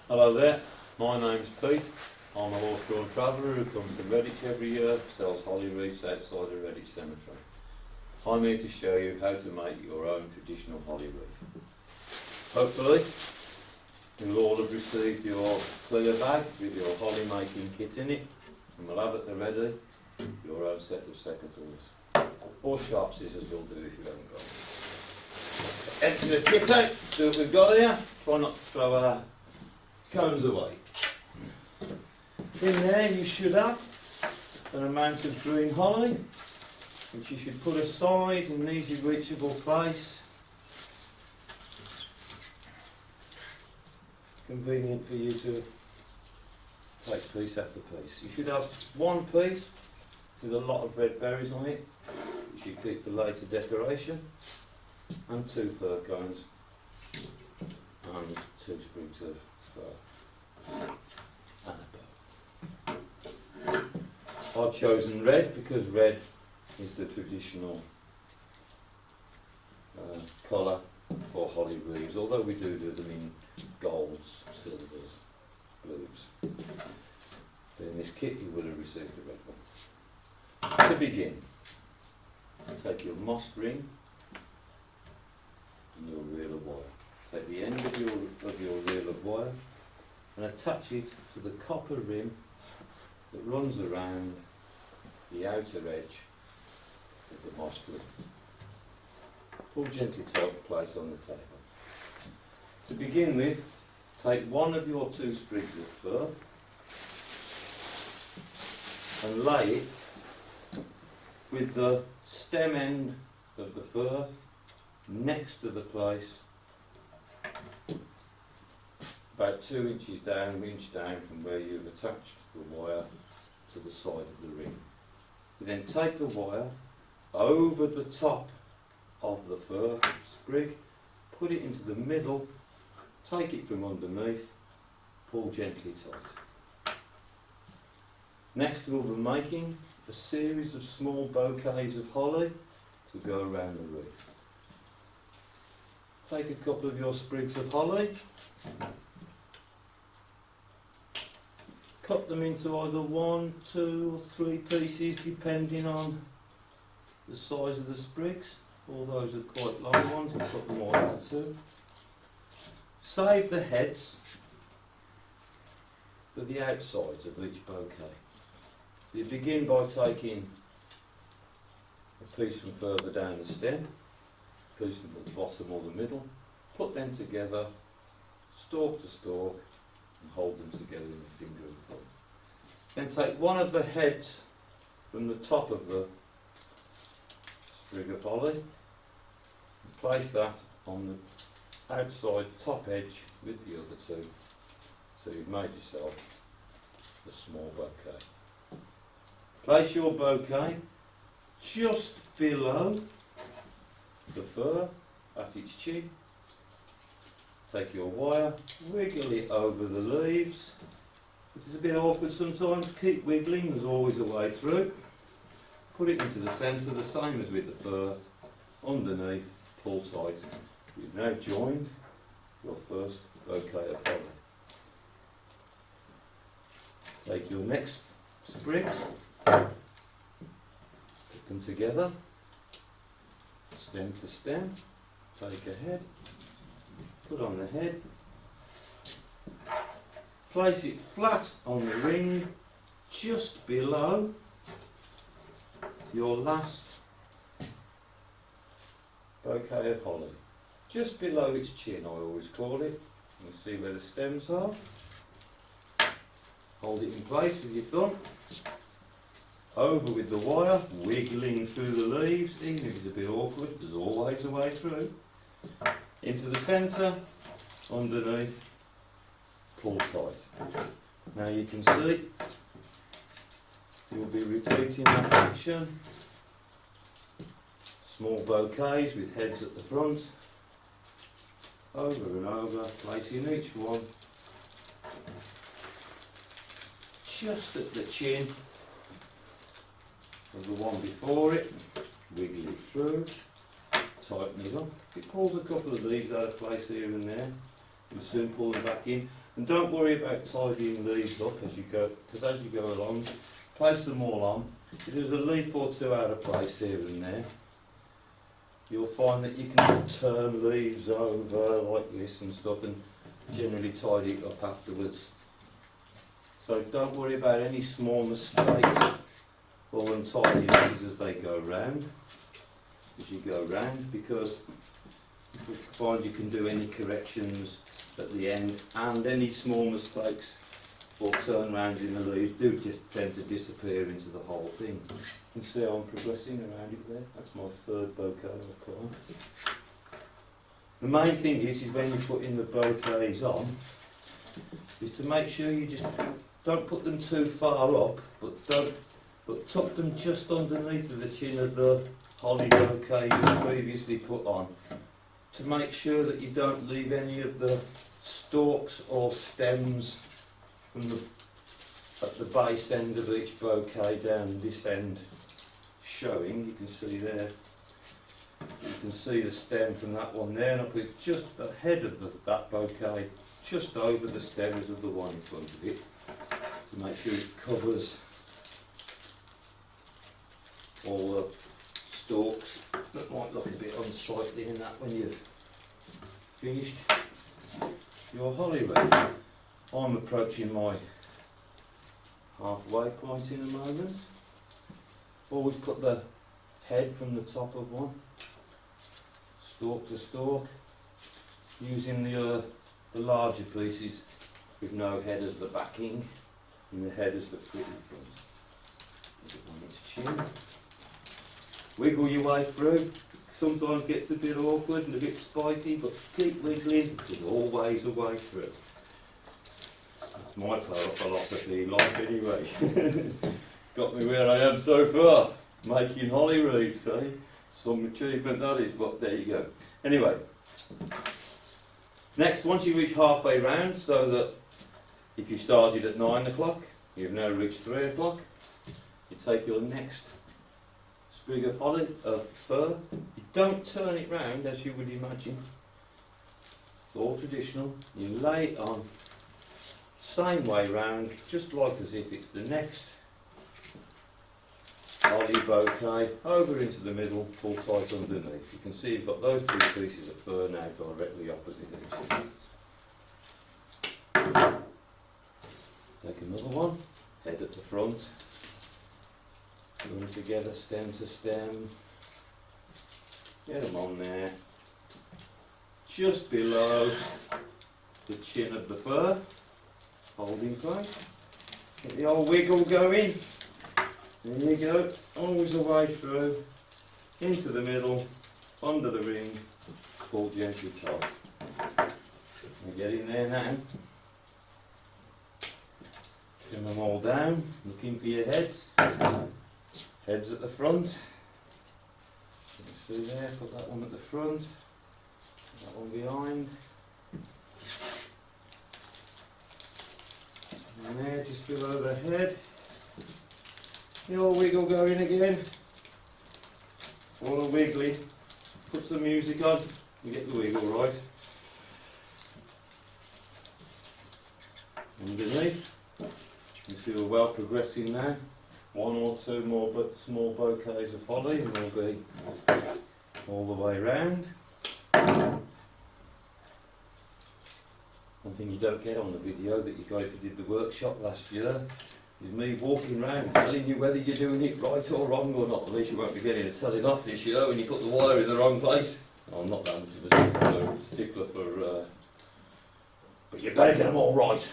Hello there, my name's Pete. I'm a horse-drawn traveller who comes to Redditch every year, sells holly wreaths outside of Redditch Cemetery. I'm here to show you how to make your own traditional holly wreath. Hopefully, you'll all have received your clear bag with your holly making kit in it, and we'll have at the ready your own set of secateurs. Or sharp scissors will do if you haven't got them. Empty the kit out, see what we've got here. Try not to throw our cones away. In there you should have an amount of green holly, which you should put aside in an easy reachable place. Convenient for you to take piece after piece. You should have one piece with a lot of red berries on it, which you keep for later decoration, and 2 fir cones and 2 sprigs of fir and a bow. I've chosen red because red is the traditional colour for holly wreaths, although we do them in golds, silvers, blues. But in this kit you will have received the red one. To begin, take your moss ring and your reel of wire. Take the end of your reel of wire and attach it to the copper rim that runs around the outer edge of the moss ring. Pull gently to place on the table. To begin with, take one of your 2 sprigs of fir and lay it with the stem end of the fir next to the place, about 2 inches down, an inch down from where you've attached the wire to the side of the ring. You then take the wire over the top of the fir sprig, put it into the middle, take it from underneath, pull gently tight. Next we'll be making a series of small bouquets of holly to go around the wreath. Take a couple of your sprigs of holly, cut them into either 1, 2 or 3 pieces depending on the size of the sprigs. All those are quite long ones, and cut them all into 2. Save the heads for the outsides of each bouquet. You begin by taking a piece from further down the stem, a piece from the bottom or the middle, put them together, stalk to stalk, and hold them together in the finger and thumb. Then take one of the heads from the top of the sprig of holly and place that on the outside top edge with the other 2. So you've made yourself a small bouquet. Place your bouquet just below the fir at its chin. Take your wire, wiggle it over the leaves. It is a bit awkward sometimes, keep wiggling, there's always a way through. Put it into the centre, the same as with the fir, underneath, pull tight. You've now joined your first bouquet of holly. Take your next sprigs, put them together, stem to stem, take a head, put on the head, place it flat on the ring just below your last bouquet of holly. Just below its chin, I always call it. You can see where the stems are. Hold it in place with your thumb. Over with the wire, wiggling through the leaves, even if it's a bit awkward, there's always a way through. Into the centre, underneath, pull tight. Now you can see, you'll be repeating that action. Small bouquets with heads at the front, over and over, placing each one just at the chin of the one before it, wiggle it through, tighten it up. It pulls a couple of leaves out of place here and there, You'll soon pull them back in. And don't worry about tidying leaves up as you go, because as you go along, place them all on. If there's a leaf or two out of place here and there, you'll find that you can turn leaves over like this and stuff and generally tidy it up afterwards. So don't worry about any small mistakes or untidy leaves as they go round, as you go round, because you find you can do any corrections at the end, and any small mistakes or turnarounds in the leaves do just tend to disappear into the whole thing. You can see how I'm progressing around it there. That's my third bouquet I've put on. The main thing is when you're putting the bouquets on, is to make sure you just don't put them too far up, but tuck them just underneath of the chin of the holly bouquet you previously put on, to make sure that you don't leave any of the stalks or stems from at the base end of each bouquet down this end showing. You can see there, you can see the stem from that one there, and I put it just the head of that bouquet just over the stems of the one in front of it, to make sure it covers all the stalks that might look a bit unsightly in that when you've finished your holly wreath. I'm approaching my halfway point in a moment. Always put the head from the top of one, stalk to stalk, using the larger pieces with no head as the backing and the head as the pretty front. Put it on its chin. Wiggle your way through. Sometimes gets a bit awkward and a bit spiky, but keep wiggling. There's always a way through. That's my philosophy in life anyway. Got me where I am so far, making holly wreaths, eh? Some achievement that is, but there you go. Anyway, next, once you reach halfway round, so that if you started at 9 o'clock, you've now reached 3 o'clock, you take your next sprig of holly, of fir. You don't turn it round as you would imagine. It's all traditional. You lay it on, same way round, just like as if it's the next holly bouquet, over into the middle, pull tight underneath. You can see you've got those two pieces of fir now directly opposite each other. Take another one, head at the front, put them together stem to stem, get them on there, just below the chin of the fir, holding place, get the old wiggle going. There you go, always the way through, into the middle, under the ring, pull gently tight. You get in there now, trim them all down, looking for your heads, heads at the front, you see there, put that one at the front, that one behind, and there just below the head. The old wiggle going again. All the wiggly. Put some music on and get the wiggle right. Underneath. You see we're well progressing now. One or two more small bouquets of holly and we'll be all the way round. One thing you don't get on the video that you got if you did the workshop last year is me walking around telling you whether you're doing it right or wrong or not. At least you won't be getting a telling off this year when you put the wire in the wrong place. Oh, I'm not that much of a stickler for... but you better get them all right.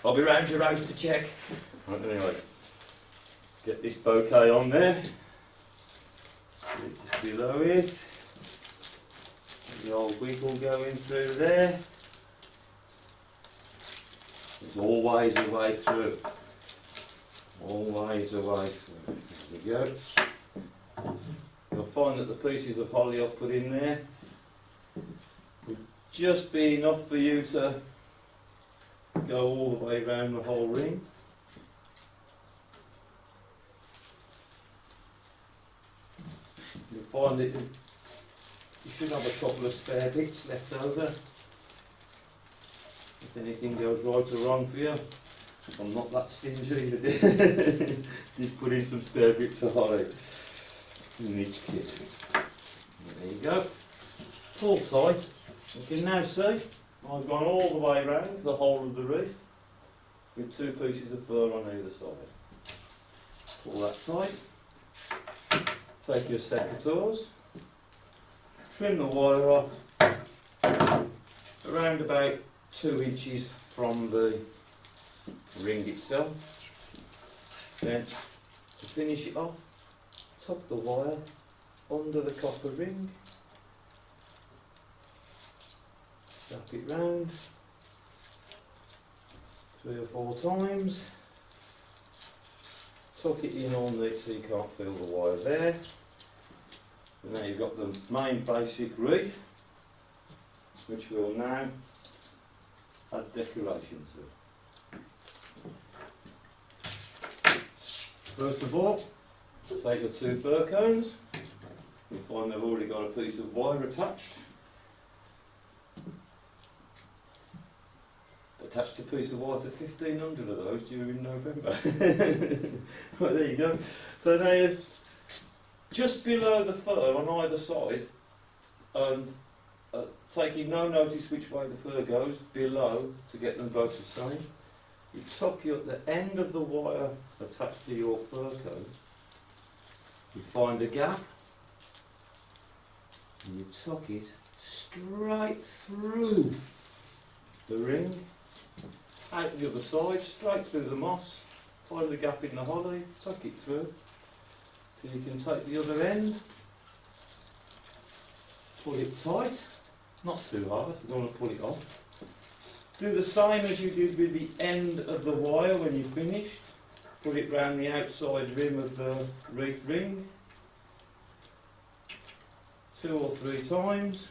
I'll be round your house to check. Right, anyway, get this bouquet on there. Put it just below it. Get the old wiggle going through there. There's always a way through. Always a way through. There we go. You'll find that the pieces of holly I've put in there will just be enough for you to go all the way around the whole ring. You'll find that you should have a couple of spare bits left over. if anything goes right or wrong for you. I'm not that stingy. Just put in some spare bits of holly in each kit. There you go. Pull tight. You can now see I've gone all the way around the whole of the wreath with 2 pieces of fir on either side. Pull that tight. Take your secateurs. Trim the wire off around about 2 inches from the ring itself. Then to finish it off, tuck the wire under the copper ring, wrap it round 3 or 4 times, tuck it in all neat so you can't feel the wire there. And now you've got the main basic wreath, which we'll now add decoration to. First of all, take your 2 fir cones. You'll find they've already got a piece of wire attached. Attached a piece of wire to 1,500 of those during November. Right, there you go. So now, just below the fir on either side, and taking no notice which way the fir goes, below, to get them both the same, you tuck the end of the wire attached to your fir cone, you find a gap, and you tuck it straight through the ring, out the other side, straight through the moss, find the gap in the holly, tuck it through, so you can take the other end, pull it tight, not too hard, you don't want to pull it off. Do the same as you did with the end of the wire when you finished. Put it round the outside rim of the wreath ring 2 or 3 times.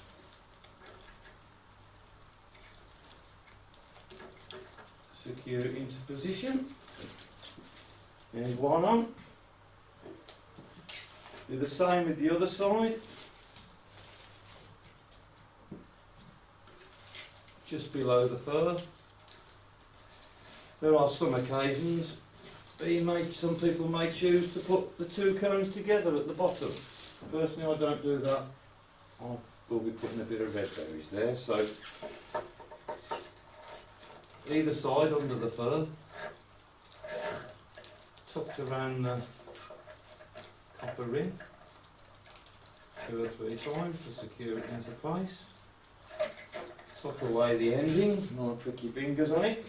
Secure it into position. There's one on. Do the same with the other side. Just below the fir. There are some occasions some people may choose to put the 2 cones together at the bottom. Personally, I don't do that. I will be putting a bit of red berries there. So either side under the fir, tucked around the copper ring 2 or 3 times to secure it into place. Tuck away the ending, not prick your fingers on it.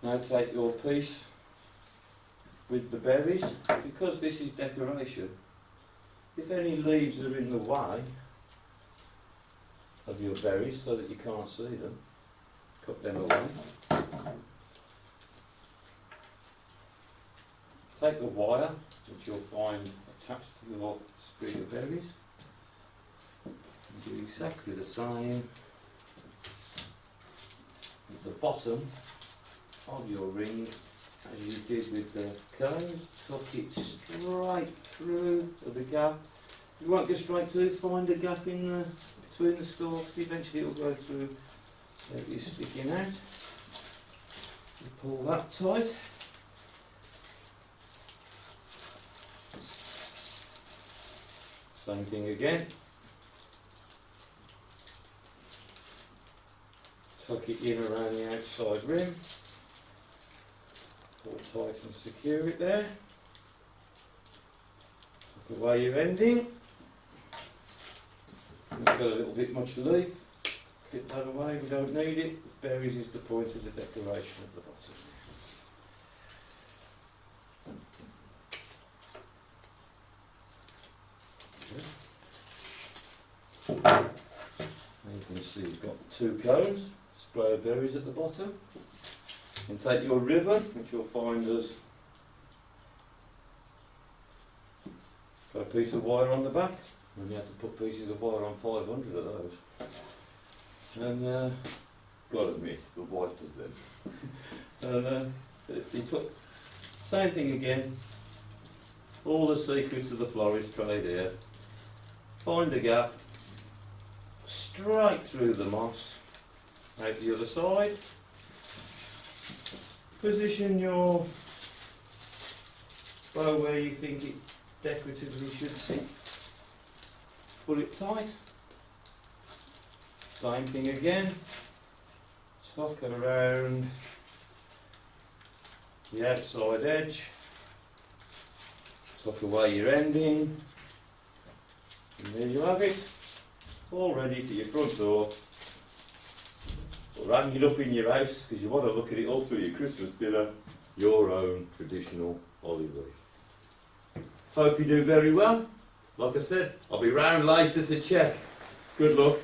Now take your piece with the berries. Because this is decoration, if any leaves are in the way of your berries so that you can't see them, cut them away. Take the wire, which you'll find attached to your sprig of berries. Do exactly the same at the bottom of your ring as you did with the cones. Tuck it straight through the gap. You won't go straight through, find a gap in between the stalks, eventually it will go through where you're sticking out. You pull that tight. Same thing again. Tuck it in around the outside rim, pull tight and secure it there. Tuck away your ending. It's got a little bit much leaf, clip that away, we don't need it. The berries is the point of the decoration at the bottom. You can see you've got 2 cones. Spray of berries at the bottom. And take your ribbon, which you'll find has got a piece of wire on the back, and you have to put pieces of wire on 500 of those. And gotta admit, the wife does them. And you put same thing again. All the secrets of the florist trade here. Find a gap, straight through the moss, out the other side. Position your bow where you think it decoratively should sit. Pull it tight. Same thing again. Tuck it around the outside edge. Tuck away your ending. And there you have it. All ready for your front door. Or hang it up in your house because you want to look at it all through your Christmas dinner. Your own traditional holly wreath. Hope you do very well. Like I said, I'll be round later to check. Good luck.